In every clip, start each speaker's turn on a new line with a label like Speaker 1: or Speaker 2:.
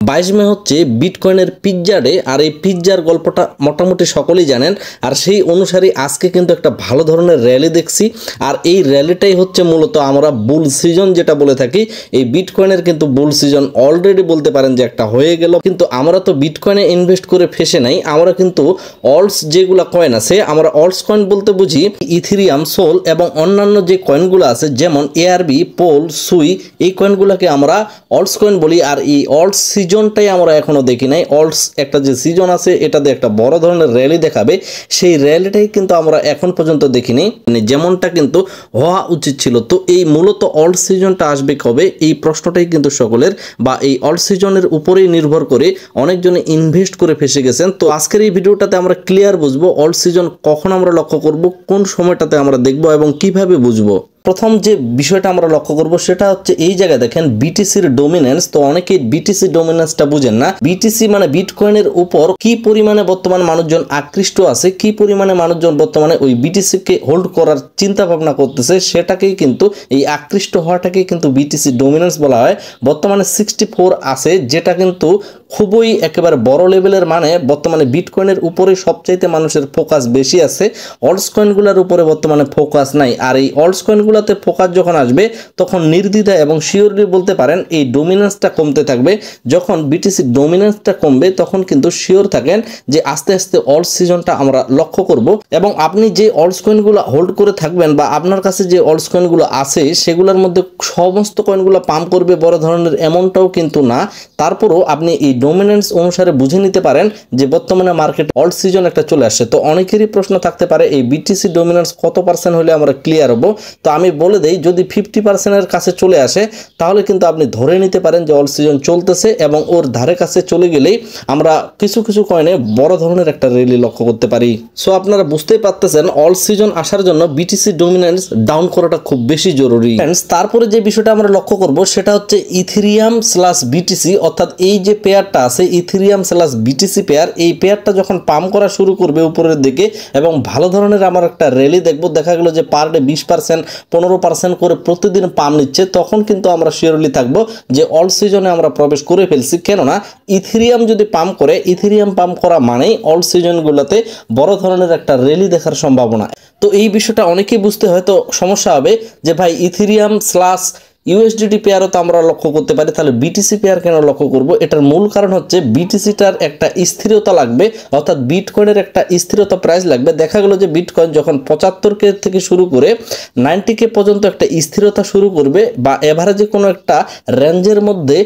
Speaker 1: 22 মে হচ্ছে বিটকয়েনের pizza day. আর এই পিৎজার গল্পটা মোটামুটি সকলেই জানেন। আর সেই অনুসারে আজকে কিন্তু একটা ভালো ধরনের র্যালি দেখছি। আর এই র্যালিটাই হচ্ছে মূলত আমরা বুল সিজন যেটা বলে থাকি। এই বিটকয়েনের কিন্তু বুল সিজন অলরেডি বলতে পারেন যে একটা হয়ে গেল। কিন্তু আমরা তো বিটকয়েনে ইনভেস্ট করে ফেসে নাই, আমরা কিন্তু অলস যেগুলো কয়েন আছে, আমরা অলস কয়েন বলতে বুঝি ইথেরিয়াম, সোল এবং অন্যান্য যে কয়েনগুলো আছে যেমন এআরবি, পোল, সুই, এই কয়েনগুলোকে আমরা অলস কয়েন বলি। আর এই অলস সিজনটাই আমরা এখনো দেখি নাই। অলস একটা যে সিজন আছে এটাতে একটা বড় ধরনের র্যালি দেখাবে, সেই র্যালিটাই কিন্তু আমরা এখন পর্যন্ত দেখিনি, যেমনটা কিন্তু হওয়া উচিত ছিল। তো এই মূলত অলস সিজনটা আসবে কবে, এই প্রশ্নটাই কিন্তু সকলের, বা এই অলস সিজনের উপরেই নির্ভর করে অনেকজনে ইনভেস্ট করে ফেসে গেছেন। তো আজকের এই ভিডিওটাতে আমরা ক্লিয়ার বুঝবো অলস সিজন কখন আমরা লক্ষ্য করব, কোন সময়টাতে আমরা দেখব এবং কিভাবে বুঝবো। প্রথম যে বিষয়টা আমরা লক্ষ্য করব সেটা হচ্ছে এই জায়গায় দেখেন বিটিসির ডোমিনেন্স। তো অনেকেই বিটিসি ডোমিনেন্সটা বুঝেন না। বিটিসি মানে বিটকয়েনের উপর কি পরিমাণে বর্তমান মানুষজন আকৃষ্ট আছে, কি পরিমাণে মানুষজন বর্তমানে ওই বিটিসিকে হোল্ড করার চিন্তা ভাবনা করতেছে, সেটাকেই কিন্তু এই আকৃষ্ট হওয়াটাকেই কিন্তু বিটিসি ডোমিনেন্স বলা হয়। বর্তমানে 64 আছে, যেটা কিন্তু খুবই একেবারে বড় লেভেলের। মানে বর্তমানে বিটকয়েনের উপরে সবচাইতে মানুষের ফোকাস বেশি আছে, অলস কয়েনগুলোর উপরে বর্তমানে ফোকাস নাই। আর এই অলস কয়েনগুলোতে ফোকাস যখন আসবে তখন নির্দ্বিধায় এবং শিওরলি বলতে পারেন এই ডোমিনেন্সটা কমতে থাকবে। যখন বিটিসি ডোমিনেন্সটা কমবে তখন কিন্তু শিওর থাকেন যে আস্তে আস্তে অলস সিজনটা আমরা লক্ষ্য করব। এবং আপনি যে অলস কয়েনগুলো হোল্ড করে থাকবেন বা আপনার কাছে যে অলস কয়েনগুলো আছে সেগুলোর মধ্যে সমস্ত কয়েনগুলো পাম্প করবে বড় ধরনের এমনটাও কিন্তু না। তারপরও আপনি এই ডোমিনেন্স অনুসারে বুঝে নিতে পারেন যে বর্তমানে মার্কেট অলস সিজন একটা চলে আসছে। তো অনেকেরই প্রশ্ন থাকতে পারে এই বিটিসি ডোমিনেন্স কত পার্সেন্ট হলে আমরা ক্লিয়ার হব। তো আমি বলে দেই, যদি 50%-এর কাছে চলে আসে তাহলে কিন্তু আপনি ধরে নিতে পারেন যে অলস সিজন চলতেছে, এবং ওর ধারে কাছে চলে গেলেই আমরা কিছু কিছু কয়েনে বড় ধরনের একটা র্যালি লক্ষ্য করতে পারি। সো আপনারা বুঝতেই পারতেছেন অলস সিজন আসার জন্য বিটিসি ডোমিনেন্স ডাউন করাটা খুব বেশি জরুরি। তারপরে যে বিষয়টা আমরা লক্ষ্য করব সেটা হচ্ছে ইথেরিয়াম স্ল্যাশ বিটিসি, অর্থাৎ এই যে পেয়ারটা আছে ইথেরিয়াম স্ল্যাশ বিটিসি পেয়ার, এই পেয়ারটা যখন পাম্প করা শুরু করবে উপরের দিকে এবং ভালো ধরনের আমার একটা র্যালি দেখবো, দেখা গেল যে পার ডে 20%, 15% করে প্রতিদিন পাম্প নিচ্ছে, তখন কিন্তু আমরা শিওরলি থাকবো যে অলস সিজনে আমরা প্রবেশ করে ফেলছি। কেননা ইথেরিয়াম যদি পাম্প করে, ইথেরিয়াম পাম্প করা মানেই অলস সিজনগুলোতে বড় ধরনের একটা র্যালি দেখার সম্ভাবনা। তো এই বিষয়টা অনেকেই বুঝতে হয়তো সমস্যা হবে যে ভাই ইথেরিয়াম স্ল্যাশ ইউএসডিটি পেয়ারও তো আমরা লক্ষ্য করতে পারি, তাহলে বিটিসি পেয়ার কেন লক্ষ্য করব? এটার মূল কারণ হচ্ছে বিটিসিটার একটা স্থিরতা লাগবে, অর্থাৎ বিটকয়েনের একটা স্থিরতা প্রাইস লাগবে। দেখা গেল যে বিটকয়েন যখন 75K থেকে শুরু করে 90K পর্যন্ত একটা স্থিরতা শুরু করবে বা এভারেজে কোনো একটা রেঞ্জের মধ্যে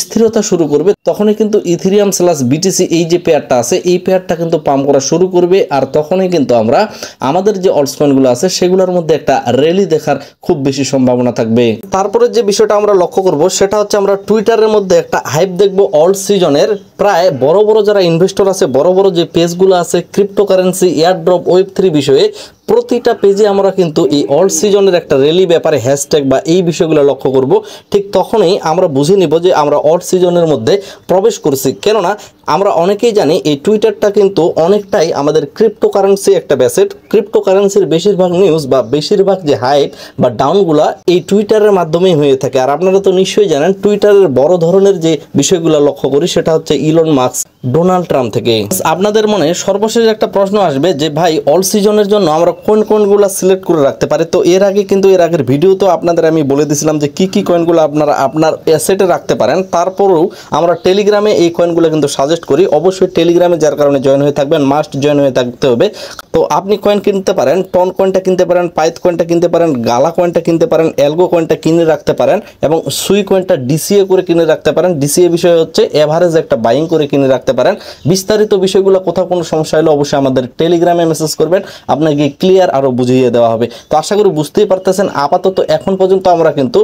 Speaker 1: স্থিরতা শুরু করবে, তখনই কিন্তু ইথেরিয়াম স্ল্যাশ বিটিসি এই যে পেয়ারটা আছে এই পেয়ারটা কিন্তু পাম্প করা শুরু করবে। আর তখনই কিন্তু আমরা আমাদের যে অলস কয়েনগুলো আছে সেগুলোর মধ্যে একটা র্যালি দেখার খুব বেশি সম্ভাবনা থাকবে। তারপরে যে বিষয়টা আমরা লক্ষ্য করব সেটা হচ্ছে আমরা টুইটারের মধ্যে একটা হাইপ দেখব অলস সিজনের। প্রায় বড় বড় যারা ইনভেস্টর আছে, বড় বড় যে পেজগুলো আছে ক্রিপ্টোকারেন্সি, এয়ারড্রপ, ওয়েব3 বিষয়ে, প্রতিটা পেজে আমরা কিন্তু এই অলস সিজনের একটা র্যালি ব্যাপারে হ্যাশট্যাগ বা এই বিষয়গুলো লক্ষ্য করব। ঠিক তখনই আমরা বুঝে নিব যে আমরা অলস সিজনের মধ্যে প্রবেশ করছি। কেননা আমরা অনেকেই জানি এই টুইটারটা কিন্তু অনেকটাই আমাদের ক্রিপ্টোকারেন্সি একটা ব্যাসেট। ক্রিপ্টোকারেন্সির বেশিরভাগ নিউজ বা বেশিরভাগ যে হাইপ বা ডাউনগুলা এই টুইটারের মাধ্যমেই হয়ে থাকে। আর আপনারা তো নিশ্চয়ই জানেন টুইটারের বড় ধরনের যে বিষয়গুলো লক্ষ্য করি সেটা হচ্ছে ইলন মাস্ক, ডোনাল্ড ট্রাম্প থেকে। আপনাদের মনে সর্বশেষ একটা প্রশ্ন আসবে যে ভাই অলস সিজনের জন্য আমরা কোন কয়েনগুলো সিলেক্ট করে রাখতে পারি। তো এর আগের ভিডিও তো আপনাদের আমি বলে দিয়েছিলাম যে কি কি কয়েনগুলো আপনারা আপনার অ্যাসেটে রাখতে পারেন। তারপরেও আমরা টেলিগ্রামে এই কয়েনগুলো কিন্তু সাজেস্ট করি। অবশ্যই টেলিগ্রামে যার কারণে জয়েন হয়ে থাকবেন, মাস্ট জয়েন হয়ে থাকতে হবে। তো আপনি কয়েন কিনতে পারেন, টন কয়েনটা কিনতে পারেন, পাইথ কয়েনটা কিনতে পারেন, গালা কয়েনটা কিনতে পারেন, এলগো কয়েনটা কিনে রাখতে পারেন এবং সুই কয়েনটা ডিসিএ করে কিনে রাখতে পারেন। ডিসিএ বিষয় হচ্ছে এভারেজ একটা বাইং করে কিনে রাখতে পারেন। বিস্তারিত বিষয়গুলো কোথাও কোনো সমস্যা হলে অবশ্যই আমাদের টেলিগ্রামে মেসেজ করবেন, আপনাকে ক্লিয়ার আরও বুঝিয়ে দেওয়া হবে। তো আশা করি বুঝতেই পারতেছেন আপাতত এখন পর্যন্ত আমরা কিন্তু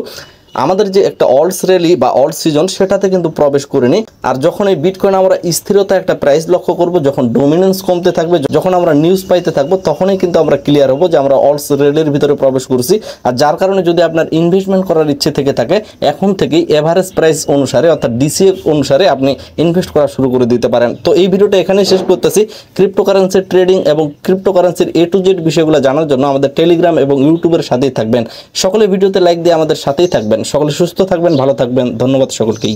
Speaker 1: আমাদের যে একটা অলস র্যালি বা অলস সিজন সেটাতে কিন্তু প্রবেশ করিনি। আর যখন এই বিটকয়েন আমরা স্থিরতা একটা প্রাইস লক্ষ্য করব, যখন ডোমিনেন্স কমতে থাকবে, যখন আমরা নিউজ পাইতে থাকবো, তখনই কিন্তু আমরা ক্লিয়ার হবো যে আমরা অলস র্যালির ভিতরে প্রবেশ করছি। আর যার কারণে যদি আপনার ইনভেস্টমেন্ট করার ইচ্ছে থেকে থাকে এখন থেকেই এভারেজ প্রাইস অনুসারে অর্থাৎ ডিসিএ অনুসারে আপনি ইনভেস্ট করা শুরু করে দিতে পারেন। তো এই ভিডিওটা এখানেই শেষ করতেছি। ক্রিপ্টোকারেন্সির ট্রেডিং এবং ক্রিপ্টোকারেন্সির A to Z বিষয়গুলো জানার জন্য আমাদের টেলিগ্রাম এবং ইউটিউবের সাথেই থাকবেন। সকলে ভিডিওতে লাইক দিয়ে আমাদের সাথেই থাকবেন। সকলে সুস্থ থাকবেন, ভালো থাকবেন। ধন্যবাদ সকলকেই।